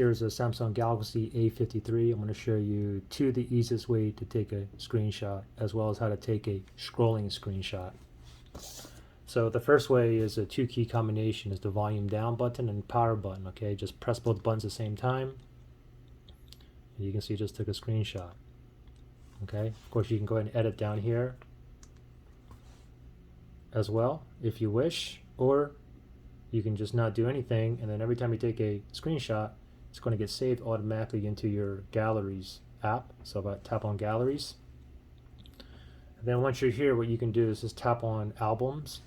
Here's a Samsung Galaxy A53. I'm going to show you two of the easiest way to take a screenshot, as well as how to take a scrolling screenshot. So the first way is a two-key combination, is the volume down button and power button. Okay, just press both buttons at the same time. And you can see I just took a screenshot. Okay, of course you can go ahead and edit down here as well if you wish, or you can just not do anything, and then every time you take a screenshot, it's going to get saved automatically into your Galleries app. So if I tap on Galleries, and then once you're here, what you can do is just tap on Albums,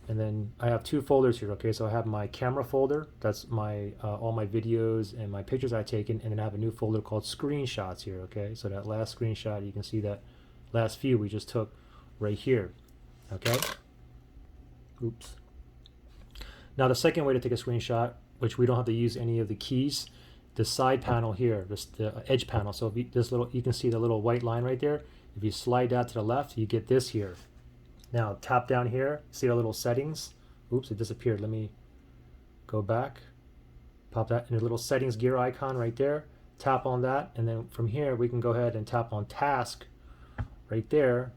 and then I have two folders here. Okay, so I have my camera folder, that's my all my videos and my pictures I've taken, and then I have a new folder called Screenshots here. Okay, so that last screenshot, you can see that last few we just took right here. Okay, oops. Now the second way to take a screenshot, which we don't have to use any of the keys, the side panel here, the edge panel. So if you can see the little white line right there. If you slide that to the left, you get this here. Now tap down here, see our little settings. Oops, it disappeared. Let me go back. Pop that in the little settings gear icon right there. Tap on that, and then from here we can go ahead and tap on task right there.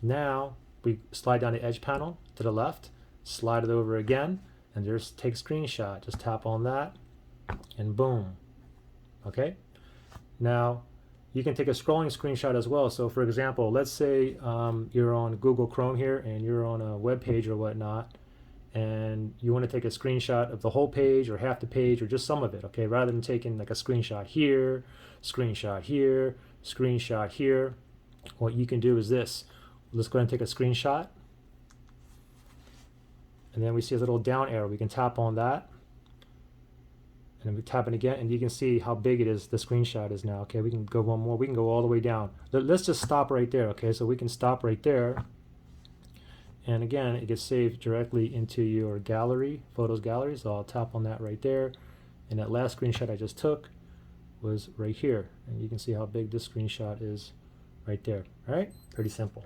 Now we slide down the edge panel to the left, slide it over again, and there's take screenshot. Just tap on that, and boom. Okay. Now you can take a scrolling screenshot as well. So for example, let's say you're on Google Chrome here and you're on a web page or whatnot, and you want to take a screenshot of the whole page or half the page or just some of it. Okay, rather than taking like a screenshot here, screenshot here, screenshot here, what you can do is this. Let's go ahead and take a screenshot, and then we see a little down arrow. We can tap on that, and then we tap it again, and you can see how big it is, the screenshot is now. Okay, we can go one more. We can go all the way down. Let's just stop right there. Okay, so we can stop right there, and again, it gets saved directly into your gallery, Photos gallery. So I'll tap on that right there, and that last screenshot I just took was right here, and you can see how big this screenshot is right there. All right, pretty simple.